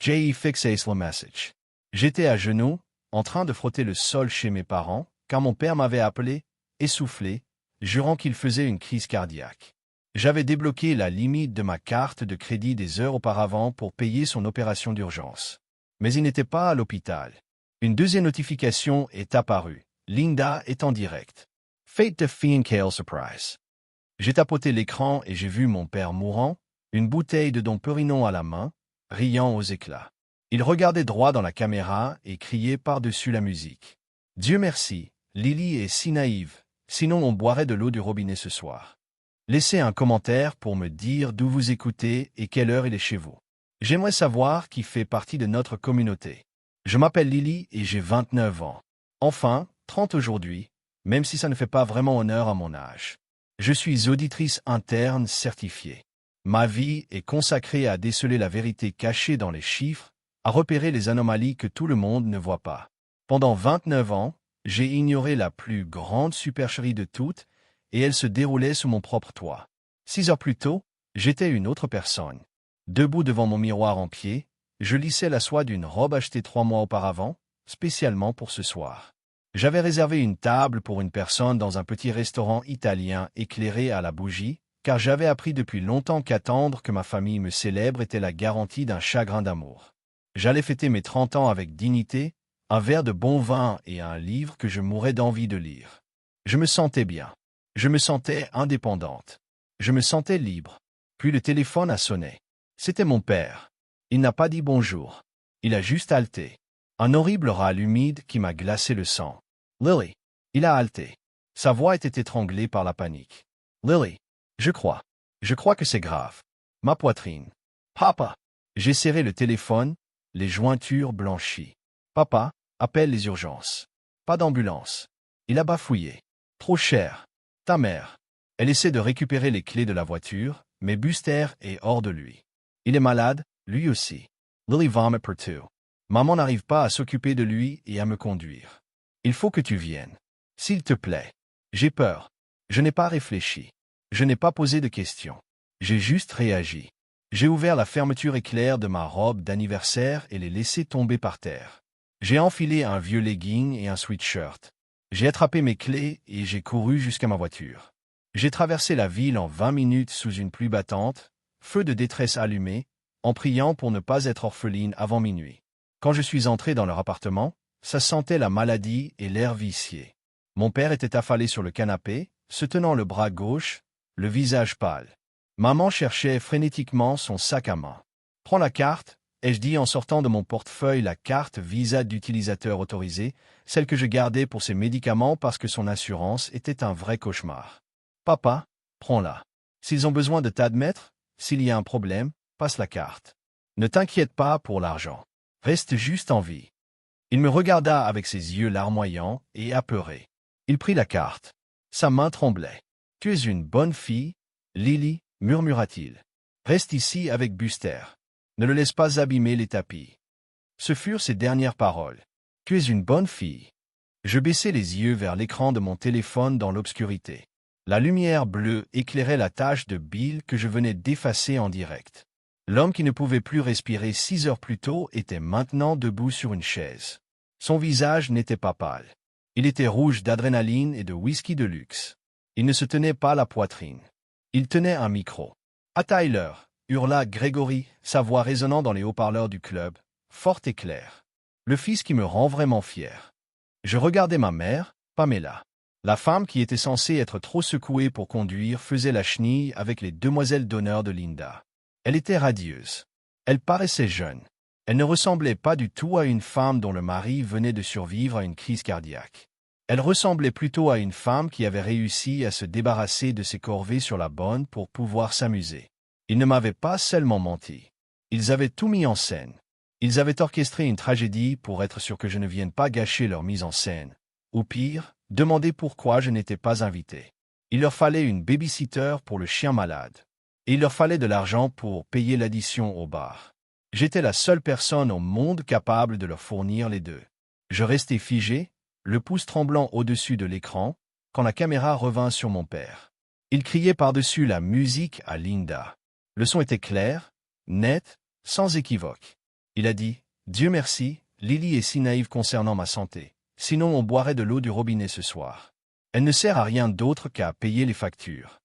J'ai fixé le message. J'étais à genoux, en train de frotter le sol chez mes parents, quand mon père m'avait appelé, essoufflé, jurant qu'il faisait une crise cardiaque. J'avais débloqué la limite de ma carte de crédit des heures auparavant pour payer son opération d'urgence. Mais il n'était pas à l'hôpital. Une deuxième notification est apparue. Linda est en direct. Fate de fin quelle surprise. J'ai tapoté l'écran et j'ai vu mon père mourant, une bouteille de Dom Pérignon à la main, riant aux éclats. Il regardait droit dans la caméra et criait par-dessus la musique. Dieu merci, Lily est si naïve, sinon on boirait de l'eau du robinet ce soir. Laissez un commentaire pour me dire d'où vous écoutez et quelle heure il est chez vous. J'aimerais savoir qui fait partie de notre communauté. Je m'appelle Lily et j'ai 29 ans. Enfin, 30 aujourd'hui, même si ça ne fait pas vraiment honneur à mon âge. Je suis auditrice interne certifiée. Ma vie est consacrée à déceler la vérité cachée dans les chiffres, à repérer les anomalies que tout le monde ne voit pas. Pendant 29 ans, j'ai ignoré la plus grande supercherie de toutes, et elle se déroulait sous mon propre toit. 6 heures plus tôt, j'étais une autre personne. Debout devant mon miroir en pied, je lissais la soie d'une robe achetée 3 mois auparavant, spécialement pour ce soir. J'avais réservé une table pour une personne dans un petit restaurant italien éclairé à la bougie, car j'avais appris depuis longtemps qu'attendre que ma famille me célèbre était la garantie d'un chagrin d'amour. J'allais fêter mes 30 ans avec dignité, un verre de bon vin et un livre que je mourais d'envie de lire. Je me sentais bien. Je me sentais indépendante. Je me sentais libre. Puis le téléphone a sonné. C'était mon père. Il n'a pas dit bonjour. Il a juste halté. Un horrible râle humide qui m'a glacé le sang. Lily. Il a halté. Sa voix était étranglée par la panique. Lily. Je crois que c'est grave. Ma poitrine. Papa. J'ai serré le téléphone, les jointures blanchies. Papa, appelle les urgences. Pas d'ambulance. Il a bafouillé. Trop cher. Ta mère. Elle essaie de récupérer les clés de la voiture, mais Buster est hors de lui. Il est malade, lui aussi. Lily vomit partout. Maman n'arrive pas à s'occuper de lui et à me conduire. Il faut que tu viennes. S'il te plaît. J'ai peur. Je n'ai pas réfléchi. Je n'ai pas posé de questions. J'ai juste réagi. J'ai ouvert la fermeture éclair de ma robe d'anniversaire et l'ai laissée tomber par terre. J'ai enfilé un vieux legging et un sweatshirt. J'ai attrapé mes clés et j'ai couru jusqu'à ma voiture. J'ai traversé la ville en 20 minutes sous une pluie battante, feu de détresse allumé, en priant pour ne pas être orpheline avant minuit. Quand je suis entré dans leur appartement, ça sentait la maladie et l'air vicié. Mon père était affalé sur le canapé, se tenant le bras gauche, le visage pâle. Maman cherchait frénétiquement son sac à main. « Prends la carte », ai-je dit en sortant de mon portefeuille la carte Visa d'utilisateur autorisé, celle que je gardais pour ses médicaments parce que son assurance était un vrai cauchemar. « Papa, prends-la. S'ils ont besoin de t'admettre, s'il y a un problème, passe la carte. Ne t'inquiète pas pour l'argent. Reste juste en vie. » Il me regarda avec ses yeux larmoyants et apeurés. Il prit la carte. Sa main tremblait. « Tu es une bonne fille, Lily, » murmura-t-il. « Reste ici avec Buster. Ne le laisse pas abîmer les tapis. » Ce furent ses dernières paroles. « Tu es une bonne fille. » Je baissai les yeux vers l'écran de mon téléphone dans l'obscurité. La lumière bleue éclairait la tache de bile que je venais d'effacer en direct. L'homme qui ne pouvait plus respirer 6 heures plus tôt était maintenant debout sur une chaise. Son visage n'était pas pâle. Il était rouge d'adrénaline et de whisky de luxe. Il ne se tenait pas la poitrine. Il tenait un micro. « À Tyler !» hurla Gregory, sa voix résonnant dans les haut-parleurs du club, forte et claire. Le fils qui me rend vraiment fier. Je regardais ma mère, Pamela. La femme qui était censée être trop secouée pour conduire faisait la chenille avec les demoiselles d'honneur de Linda. Elle était radieuse. Elle paraissait jeune. Elle ne ressemblait pas du tout à une femme dont le mari venait de survivre à une crise cardiaque. Elle ressemblait plutôt à une femme qui avait réussi à se débarrasser de ses corvées sur la bonne pour pouvoir s'amuser. Ils ne m'avaient pas seulement menti. Ils avaient tout mis en scène. Ils avaient orchestré une tragédie pour être sûrs que je ne vienne pas gâcher leur mise en scène. Ou pire, demander pourquoi je n'étais pas invité. Il leur fallait une babysitter pour le chien malade. Et il leur fallait de l'argent pour payer l'addition au bar. J'étais la seule personne au monde capable de leur fournir les deux. Je restais figé, le pouce tremblant au-dessus de l'écran, quand la caméra revint sur mon père. Il criait par-dessus la musique à Linda. Le son était clair, net, sans équivoque. Il a dit, « Dieu merci, Lily est si naïve concernant ma santé. Sinon on boirait de l'eau du robinet ce soir. Elle ne sert à rien d'autre qu'à payer les factures. »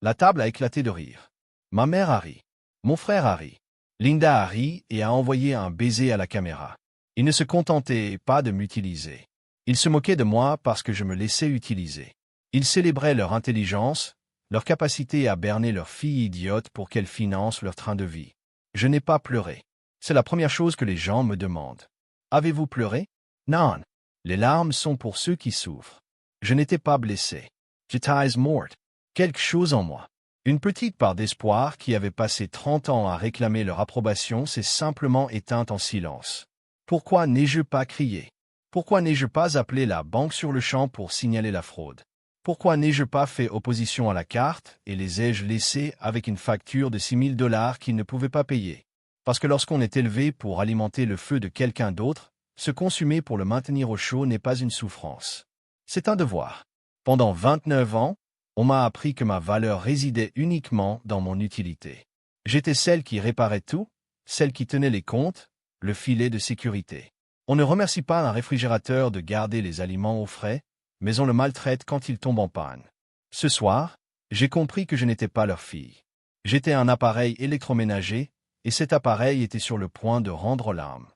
La table a éclaté de rire. Ma mère a ri. Mon frère a ri. Linda a ri et a envoyé un baiser à la caméra. Ils ne se contentaient pas de m'utiliser. Ils se moquaient de moi parce que je me laissais utiliser. Ils célébraient leur intelligence, leur capacité à berner leur fille idiote pour qu'elle finance leur train de vie. Je n'ai pas pleuré. C'est la première chose que les gens me demandent. Avez-vous pleuré? Non. Les larmes sont pour ceux qui souffrent. Je n'étais pas blessé. J'étais morte. Quelque chose en moi. Une petite part d'espoir qui avait passé 30 ans à réclamer leur approbation s'est simplement éteinte en silence. Pourquoi n'ai-je pas crié? Pourquoi n'ai-je pas appelé la banque sur le champ pour signaler la fraude? Pourquoi n'ai-je pas fait opposition à la carte et les ai-je laissés avec une facture de $6 000 qu'ils ne pouvaient pas payer? Parce que lorsqu'on est élevé pour alimenter le feu de quelqu'un d'autre, se consumer pour le maintenir au chaud n'est pas une souffrance. C'est un devoir. Pendant 29 ans, on m'a appris que ma valeur résidait uniquement dans mon utilité. J'étais celle qui réparait tout, celle qui tenait les comptes, le filet de sécurité. On ne remercie pas un réfrigérateur de garder les aliments au frais, mais on le maltraite quand il tombe en panne. Ce soir, j'ai compris que je n'étais pas leur fille. J'étais un appareil électroménager, et cet appareil était sur le point de rendre l'âme.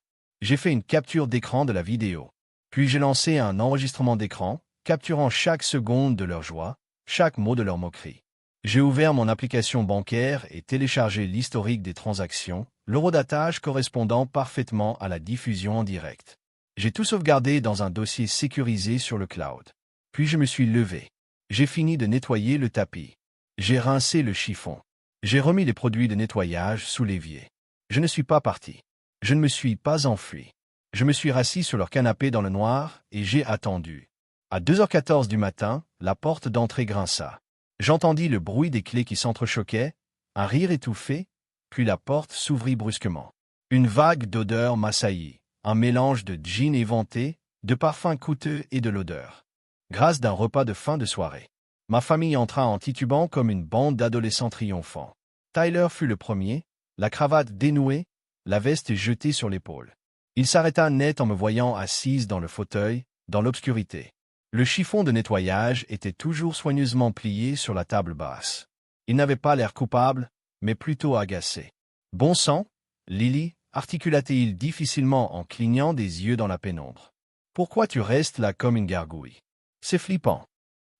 J'ai fait une capture d'écran de la vidéo. Puis j'ai lancé un enregistrement d'écran, capturant chaque seconde de leur joie, chaque mot de leur moquerie. J'ai ouvert mon application bancaire et téléchargé l'historique des transactions, l'horodatage correspondant parfaitement à la diffusion en direct. J'ai tout sauvegardé dans un dossier sécurisé sur le cloud. Puis je me suis levé. J'ai fini de nettoyer le tapis. J'ai rincé le chiffon. J'ai remis les produits de nettoyage sous l'évier. Je ne suis pas parti. Je ne me suis pas enfui. Je me suis rassis sur leur canapé dans le noir et j'ai attendu. À 2h14 du matin, la porte d'entrée grinça. J'entendis le bruit des clés qui s'entrechoquaient, un rire étouffé, puis la porte s'ouvrit brusquement. Une vague d'odeur m'assaillit, un mélange de gin éventé, de parfums coûteux et de l'odeur. Grâce d'un repas de fin de soirée. Ma famille entra en titubant comme une bande d'adolescents triomphants. Tyler fut le premier, la cravate dénouée, la veste jetée sur l'épaule. Il s'arrêta net en me voyant assise dans le fauteuil, dans l'obscurité. Le chiffon de nettoyage était toujours soigneusement plié sur la table basse. Il n'avait pas l'air coupable, mais plutôt agacé. « Bon sang, Lily » articula-t-il difficilement en clignant des yeux dans la pénombre. « Pourquoi tu restes là comme une gargouille? C'est flippant. »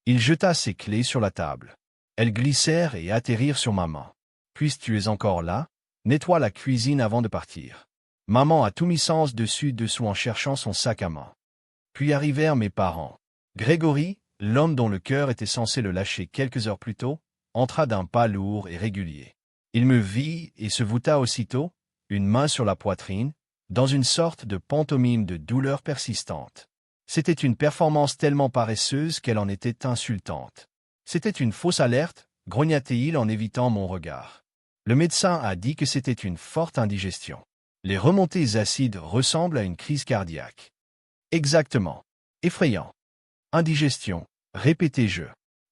Il jeta ses clés sur la table. Elles glissèrent et atterrirent sur ma main. « Puisque tu es encore là, nettoie la cuisine avant de partir. » Maman a tout mis sens dessus-dessous en cherchant son sac à main. Puis arrivèrent mes parents. Grégory, l'homme dont le cœur était censé le lâcher quelques heures plus tôt, entra d'un pas lourd et régulier. Il me vit et se voûta aussitôt, une main sur la poitrine, dans une sorte de pantomime de douleur persistante. C'était une performance tellement paresseuse qu'elle en était insultante. C'était une fausse alerte, grogna-t-il en évitant mon regard. Le médecin a dit que c'était une forte indigestion. Les remontées acides ressemblent à une crise cardiaque. Exactement. Effrayant. Indigestion, répétai-je.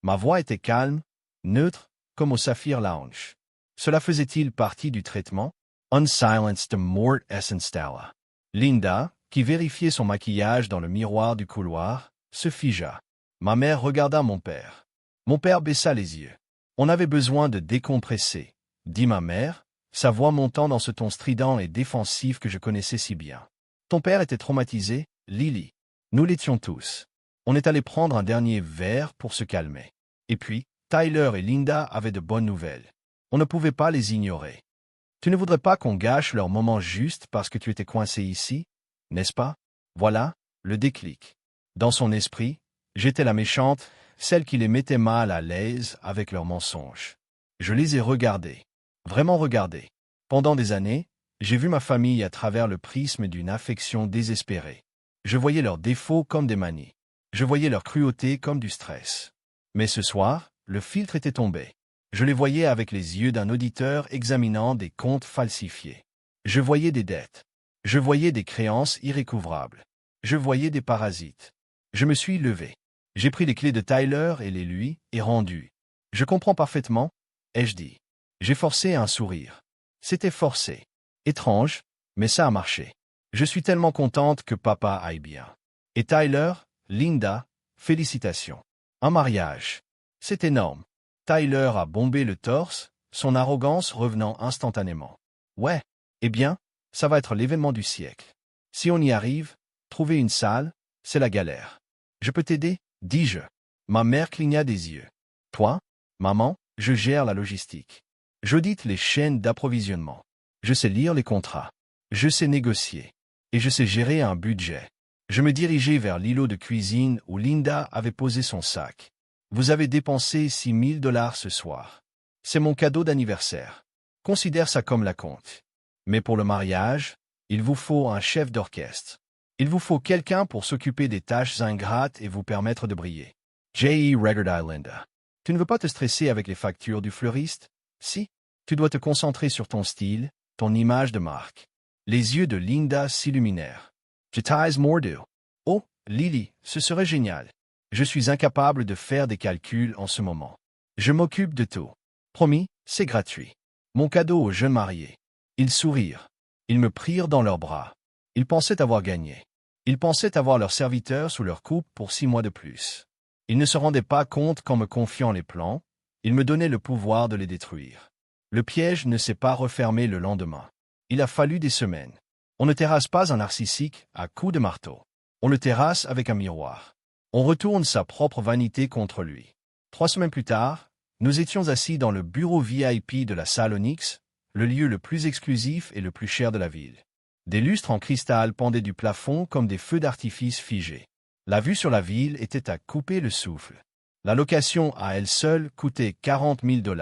Ma voix était calme, neutre, comme au Saphir Lounge. Cela faisait-il partie du traitement? Unsilenced mort essenstella. Linda, qui vérifiait son maquillage dans le miroir du couloir, se figea. Ma mère regarda mon père. Mon père baissa les yeux. On avait besoin de décompresser, dit ma mère, sa voix montant dans ce ton strident et défensif que je connaissais si bien. Ton père était traumatisé, Lily. Nous l'étions tous. On est allé prendre un dernier verre pour se calmer. Et puis, Tyler et Linda avaient de bonnes nouvelles. On ne pouvait pas les ignorer. Tu ne voudrais pas qu'on gâche leur moment juste parce que tu étais coincé ici, n'est-ce pas? Voilà, le déclic. Dans son esprit, j'étais la méchante, celle qui les mettait mal à l'aise avec leurs mensonges. Je les ai regardés. Vraiment regardés. Pendant des années, j'ai vu ma famille à travers le prisme d'une affection désespérée. Je voyais leurs défauts comme des manies. Je voyais leur cruauté comme du stress. Mais ce soir, le filtre était tombé. Je les voyais avec les yeux d'un auditeur examinant des comptes falsifiés. Je voyais des dettes. Je voyais des créances irrécouvrables. Je voyais des parasites. Je me suis levé. J'ai pris les clés de Tyler et les lui ai rendues. Je comprends parfaitement, ai-je dit. J'ai forcé un sourire. C'était forcé. Étrange, Mais ça a marché. Je suis tellement contente que papa aille bien. Et Tyler, Linda, félicitations. Un mariage. C'est énorme. Tyler a bombé le torse, son arrogance revenant instantanément. Ouais, eh bien, ça va être l'événement du siècle. Si on y arrive, trouver une salle, c'est la galère. Je peux t'aider, dis-je. Ma mère cligna des yeux. Toi, maman, je gère la logistique. J'audite les chaînes d'approvisionnement. Je sais lire les contrats. Je sais négocier. Et je sais gérer un budget. Je me dirigeais vers l'îlot de cuisine où Linda avait posé son sac. Vous avez dépensé $6 000 ce soir. C'est mon cadeau d'anniversaire. Considère ça comme la compte. Mais pour le mariage, il vous faut un chef d'orchestre. Il vous faut quelqu'un pour s'occuper des tâches ingrates et vous permettre de briller. J.E. Regardi Linda. Tu ne veux pas te stresser avec les factures du fleuriste? Si. Tu dois te concentrer sur ton style, ton image de marque. Les yeux de Linda s'illuminèrent. J'étais mordu. Oh, Lily, ce serait génial. Je suis incapable de faire des calculs en ce moment. Je m'occupe de tout. Promis, c'est gratuit. Mon cadeau aux jeunes mariés. Ils sourirent. Ils me prirent dans leurs bras. Ils pensaient avoir gagné. Ils pensaient avoir leur serviteur sous leur coupe pour 6 mois de plus. Ils ne se rendaient pas compte qu'en me confiant les plans, ils me donnaient le pouvoir de les détruire. Le piège ne s'est pas refermé le lendemain. Il a fallu des semaines. On ne terrasse pas un narcissique à coups de marteau. On le terrasse avec un miroir. On retourne sa propre vanité contre lui. 3 semaines plus tard, nous étions assis dans le bureau VIP de la salle Onyx, le lieu le plus exclusif et le plus cher de la ville. Des lustres en cristal pendaient du plafond comme des feux d'artifice figés. La vue sur la ville était à couper le souffle. La location à elle seule coûtait $40 000.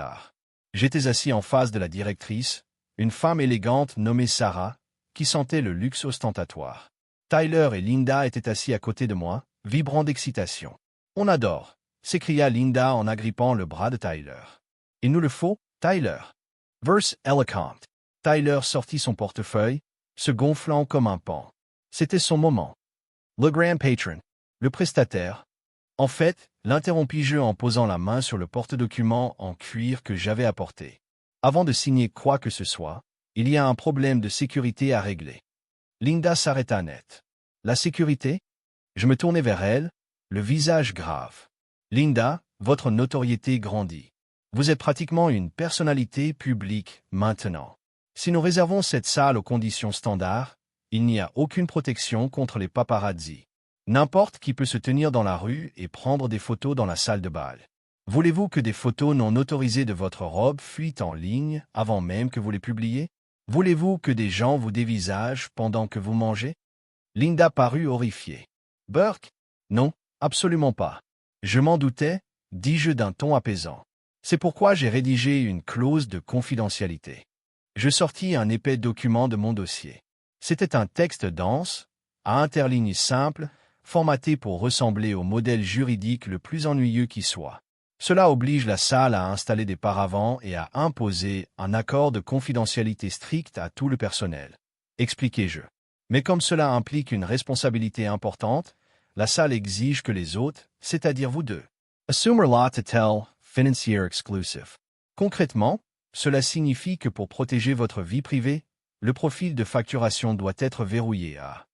J'étais assis en face de la directrice, une femme élégante nommée Sarah, qui sentait le luxe ostentatoire. Tyler et Linda étaient assis à côté de moi, vibrant d'excitation. « On adore !» s'écria Linda en agrippant le bras de Tyler. « Il nous le faut, Tyler. » Verse eloquent. Tyler sortit son portefeuille, se gonflant comme un paon. C'était son moment. Le grand patron, le prestataire. En fait, l'interrompis-je en posant la main sur le porte-document en cuir que j'avais apporté. Avant de signer quoi que ce soit, il y a un problème de sécurité à régler. Linda s'arrêta net. La sécurité? Je me tournai vers elle, le visage grave. Linda, votre notoriété grandit. Vous êtes pratiquement une personnalité publique maintenant. Si nous réservons cette salle aux conditions standards, il n'y a aucune protection contre les paparazzi. N'importe qui peut se tenir dans la rue et prendre des photos dans la salle de bal. Voulez-vous que des photos non autorisées de votre robe fuitent en ligne avant même que vous les publiez? Voulez-vous que des gens vous dévisagent pendant que vous mangez? Linda parut horrifiée. Burke? Non, absolument pas. Je m'en doutais, dis-je d'un ton apaisant. C'est pourquoi j'ai rédigé une clause de confidentialité. Je sortis un épais document de mon dossier. C'était un texte dense, à interlignes simples, formaté pour ressembler au modèle juridique le plus ennuyeux qui soit. Cela oblige la salle à installer des paravents et à imposer un accord de confidentialité strict à tout le personnel. Expliquai-je. Mais comme cela implique une responsabilité importante, la salle exige que les autres, c'est-à-dire vous deux, assume law to tell, financier exclusive. Concrètement, cela signifie que pour protéger votre vie privée, le profil de facturation doit être verrouillé à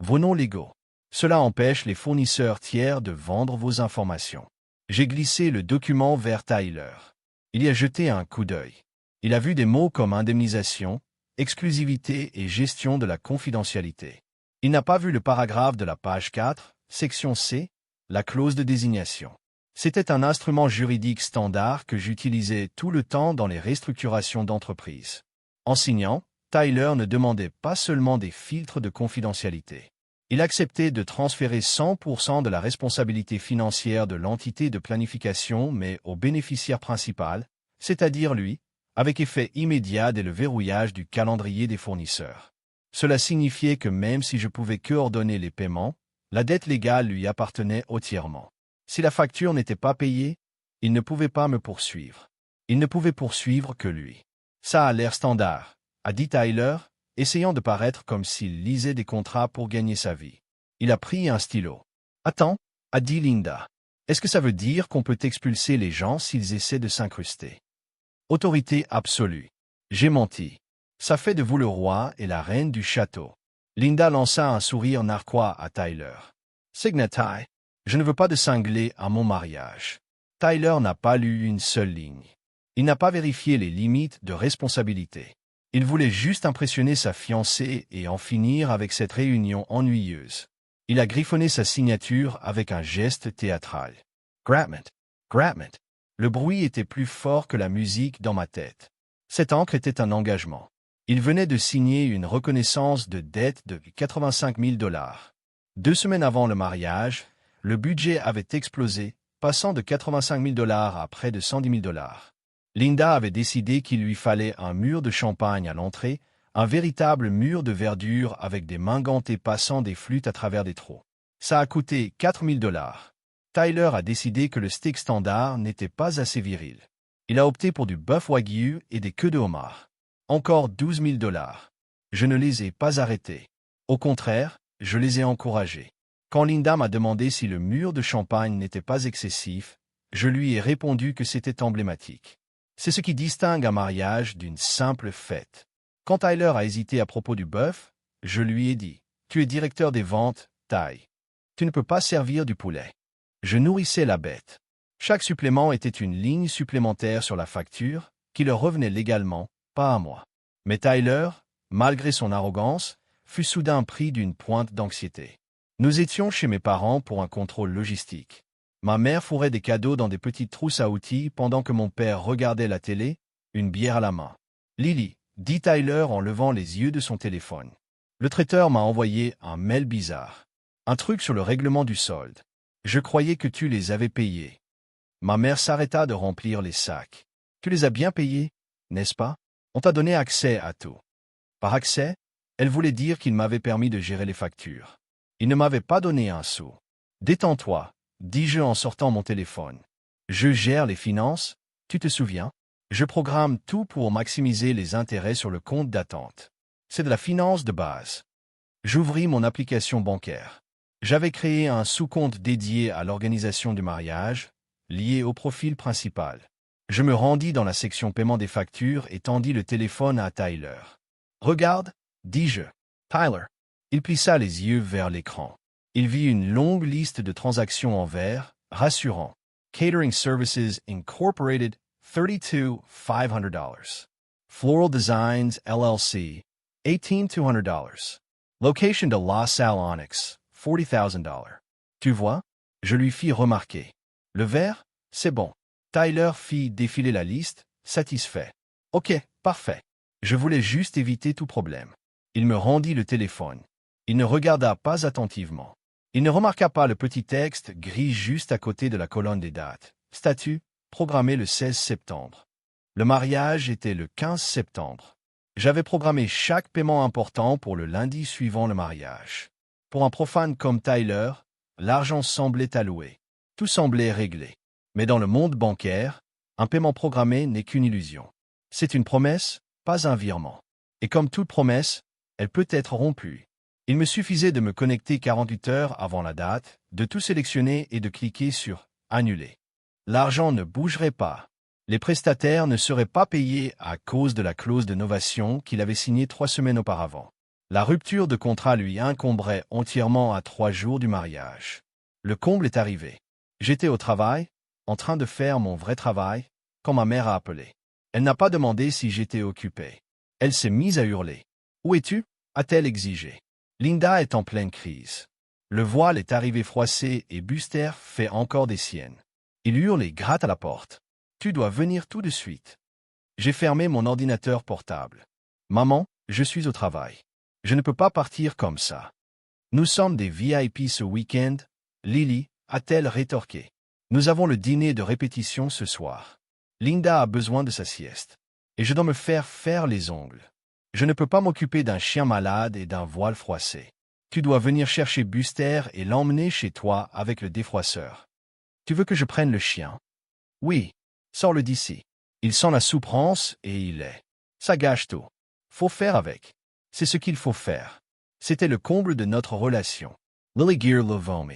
vos noms légaux. Cela empêche les fournisseurs tiers de vendre vos informations. J'ai glissé le document vers Tyler. Il y a jeté un coup d'œil. Il a vu des mots comme indemnisation, exclusivité et gestion de la confidentialité. Il n'a pas vu le paragraphe de la page 4, section C, la clause de désignation. C'était un instrument juridique standard que j'utilisais tout le temps dans les restructurations d'entreprise. En signant, Tyler ne demandait pas seulement des filtres de confidentialité. Il acceptait de transférer 100% de la responsabilité financière de l'entité de planification mais au bénéficiaire principal, c'est-à-dire lui, avec effet immédiat dès le verrouillage du calendrier des fournisseurs. Cela signifiait que même si je pouvais coordonner les paiements, la dette légale lui appartenait entièrement. Si la facture n'était pas payée, il ne pouvait pas me poursuivre. Il ne pouvait poursuivre que lui. Ça a l'air standard, a dit Tyler, essayant de paraître comme s'il lisait des contrats pour gagner sa vie. Il a pris un stylo. « Attends, » a dit Linda. « Est-ce que ça veut dire qu'on peut expulser les gens s'ils essaient de s'incruster ?» Autorité absolue. J'ai menti. Ça fait de vous le roi et la reine du château. Linda lança un sourire narquois à Tyler. Signatai, je ne veux pas de cinglé à mon mariage. Tyler n'a pas lu une seule ligne. Il n'a pas vérifié les limites de responsabilité. Il voulait juste impressionner sa fiancée et en finir avec cette réunion ennuyeuse. Il a griffonné sa signature avec un geste théâtral. Gratment, gratment. Le bruit était plus fort que la musique dans ma tête. Cette encre était un engagement. Il venait de signer une reconnaissance de dette de 85 000 $. 2 semaines avant le mariage, le budget avait explosé, passant de 85 000 $ à près de 110 000 $. Linda avait décidé qu'il lui fallait un mur de champagne à l'entrée, un véritable mur de verdure avec des mains gantées passant des flûtes à travers des trous. Ça a coûté 4 000 $. Tyler a décidé que le steak standard n'était pas assez viril. Il a opté pour du bœuf wagyu et des queues de homard. Encore 12 000 $. Je ne les ai pas arrêtés. Au contraire, je les ai encouragés. Quand Linda m'a demandé si le mur de champagne n'était pas excessif, je lui ai répondu que c'était emblématique. C'est ce qui distingue un mariage d'une simple fête. Quand Tyler a hésité à propos du bœuf, je lui ai dit « Tu es directeur des ventes, Ty. Tu ne peux pas servir du poulet. » Je nourrissais la bête. Chaque supplément était une ligne supplémentaire sur la facture, qui leur revenait légalement, pas à moi. Mais Tyler, malgré son arrogance, fut soudain pris d'une pointe d'anxiété. Nous étions chez mes parents pour un contrôle logistique. Ma mère fourrait des cadeaux dans des petites trousses à outils pendant que mon père regardait la télé, une bière à la main. « Lily », dit Tyler en levant les yeux de son téléphone. Le traiteur m'a envoyé un mail bizarre. Un truc sur le règlement du solde. Je croyais que tu les avais payés. Ma mère s'arrêta de remplir les sacs. Tu les as bien payés, n'est-ce pas? On t'a donné accès à tout. Par accès, elle voulait dire qu'il m'avait permis de gérer les factures. Il ne m'avait pas donné un sou. Détends-toi, dis-je en sortant mon téléphone. Je gère les finances, tu te souviens? Je programme tout pour maximiser les intérêts sur le compte d'attente. C'est de la finance de base. J'ouvris mon application bancaire. J'avais créé un sous-compte dédié à l'organisation du mariage, lié au profil principal. Je me rendis dans la section paiement des factures et tendis le téléphone à Tyler. « Regarde, dis-je. Tyler. » Il plissa les yeux vers l'écran. Il vit une longue liste de transactions en vert, rassurant. Catering Services Incorporated, $32,500. Floral Designs LLC, $18,200. Location de La Salle Onyx, $40,000. Tu vois? Je lui fis remarquer. Le vert? C'est bon. Tyler fit défiler la liste, satisfait. Ok, parfait. Je voulais juste éviter tout problème. Il me rendit le téléphone. Il ne regarda pas attentivement. Il ne remarqua pas le petit texte gris juste à côté de la colonne des dates. Statut, programmé le 16 septembre. Le mariage était le 15 septembre. J'avais programmé chaque paiement important pour le lundi suivant le mariage. Pour un profane comme Tyler, l'argent semblait alloué. Tout semblait réglé. Mais dans le monde bancaire, un paiement programmé n'est qu'une illusion. C'est une promesse, pas un virement. Et comme toute promesse, elle peut être rompue. Il me suffisait de me connecter 48 heures avant la date, de tout sélectionner et de cliquer sur « Annuler ». L'argent ne bougerait pas. Les prestataires ne seraient pas payés à cause de la clause de novation qu'il avait signée 3 semaines auparavant. La rupture de contrat lui incomberait entièrement à 3 jours du mariage. Le comble est arrivé. J'étais au travail, en train de faire mon vrai travail, quand ma mère a appelé. Elle n'a pas demandé si j'étais occupé. Elle s'est mise à hurler. « Où es-tu » a-t-elle exigé. Linda est en pleine crise. Le voile est arrivé froissé et Buster fait encore des siennes. Il hurle et gratte à la porte. « Tu dois venir tout de suite. » J'ai fermé mon ordinateur portable. « Maman, je suis au travail. Je ne peux pas partir comme ça. »« Nous sommes des VIP ce week-end, Lily, a-t-elle rétorqué. Nous avons le dîner de répétition ce soir. Linda a besoin de sa sieste. Et je dois me faire les ongles. Je ne peux pas m'occuper d'un chien malade et d'un voile froissé. Tu dois venir chercher Buster et l'emmener chez toi avec le défroisseur. Tu veux que je prenne le chien? Oui. Sors-le d'ici. Il sent la souffrance et il est. Ça gâche tout. Faut faire avec. C'est ce qu'il faut faire. C'était le comble de notre relation. Lily Gear Lovome.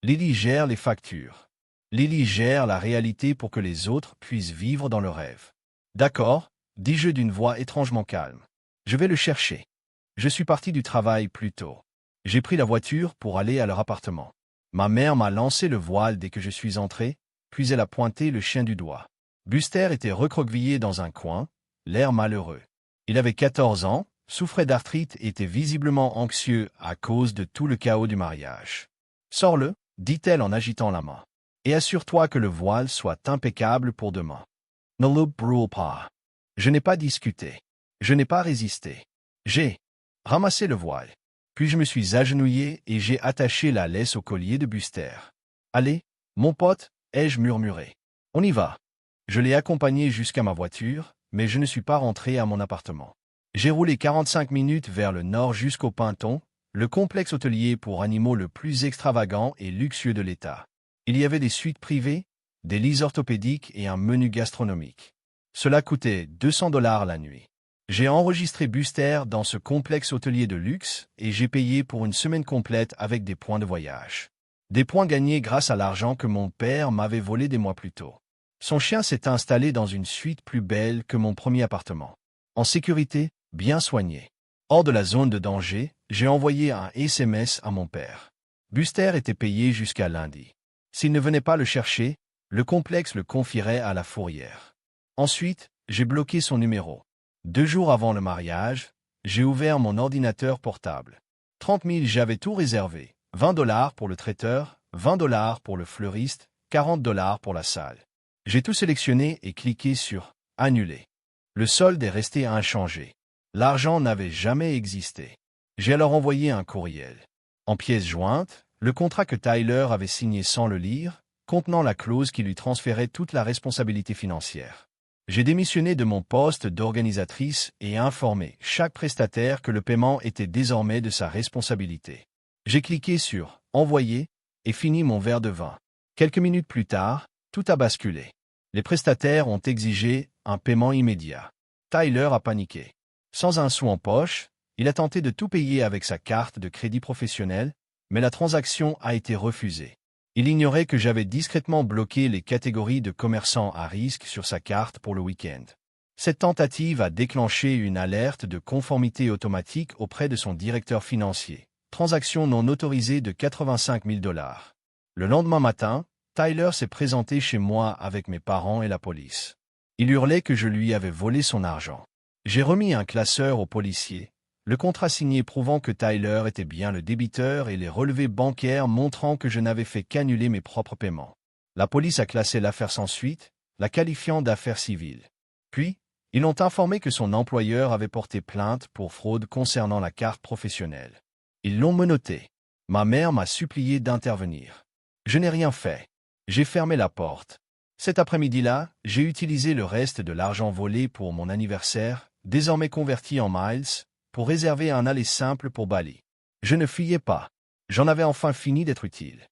Lily gère les factures. Lily gère la réalité pour que les autres puissent vivre dans le rêve. D'accord, dis-je d'une voix étrangement calme. Je vais le chercher. Je suis parti du travail plus tôt. J'ai pris la voiture pour aller à leur appartement. Ma mère m'a lancé le voile dès que je suis entré, puis elle a pointé le chien du doigt. Buster était recroquevillé dans un coin, l'air malheureux. Il avait 14 ans, souffrait d'arthrite et était visiblement anxieux à cause de tout le chaos du mariage. « Sors-le, dit-elle en agitant la main. Et assure-toi que le voile soit impeccable pour demain. Ne le brûle pas. » Je n'ai pas discuté. Je n'ai pas résisté. J'ai ramassé le voile. Puis je me suis agenouillé et j'ai attaché la laisse au collier de Buster. « Allez, mon pote, ai-je murmuré. On y va. » Je l'ai accompagné jusqu'à ma voiture, mais je ne suis pas rentré à mon appartement. J'ai roulé 45 minutes vers le nord jusqu'au Pinton, le complexe hôtelier pour animaux le plus extravagant et luxueux de l'État. Il y avait des suites privées, des lits orthopédiques et un menu gastronomique. Cela coûtait 200 $ la nuit. J'ai enregistré Buster dans ce complexe hôtelier de luxe et j'ai payé pour une semaine complète avec des points de voyage. Des points gagnés grâce à l'argent que mon père m'avait volé des mois plus tôt. Son chien s'est installé dans une suite plus belle que mon premier appartement. En sécurité, bien soigné. Hors de la zone de danger, j'ai envoyé un SMS à mon père. Buster était payé jusqu'à lundi. S'il ne venait pas le chercher, le complexe le confierait à la fourrière. Ensuite, j'ai bloqué son numéro. 2 jours avant le mariage, j'ai ouvert mon ordinateur portable. 30 000, j'avais tout réservé. 20 $ pour le traiteur, 20 $ pour le fleuriste, 40 $ pour la salle. J'ai tout sélectionné et cliqué sur « Annuler ». Le solde est resté inchangé. L'argent n'avait jamais existé. J'ai alors envoyé un courriel. En pièce jointe, le contrat que Tyler avait signé sans le lire, contenant la clause qui lui transférait toute la responsabilité financière. J'ai démissionné de mon poste d'organisatrice et informé chaque prestataire que le paiement était désormais de sa responsabilité. J'ai cliqué sur « Envoyer » et fini mon verre de vin. Quelques minutes plus tard, tout a basculé. Les prestataires ont exigé un paiement immédiat. Tyler a paniqué. Sans un sou en poche, il a tenté de tout payer avec sa carte de crédit professionnel, mais la transaction a été refusée. Il ignorait que j'avais discrètement bloqué les catégories de commerçants à risque sur sa carte pour le week-end. Cette tentative a déclenché une alerte de conformité automatique auprès de son directeur financier. Transaction non autorisée de 85 000 $. Le lendemain matin, Tyler s'est présenté chez moi avec mes parents et la police. Il hurlait que je lui avais volé son argent. J'ai remis un classeur au policier, le contrat signé prouvant que Tyler était bien le débiteur et les relevés bancaires montrant que je n'avais fait qu'annuler mes propres paiements. La police a classé l'affaire sans suite, la qualifiant d'affaire civile. Puis, ils ont informé que son employeur avait porté plainte pour fraude concernant la carte professionnelle. Ils l'ont menotté. Ma mère m'a supplié d'intervenir. Je n'ai rien fait. J'ai fermé la porte. Cet après-midi-là, j'ai utilisé le reste de l'argent volé pour mon anniversaire, désormais converti en miles, pour réserver un aller simple pour Bali. Je ne fuyais pas. J'en avais enfin fini d'être utile.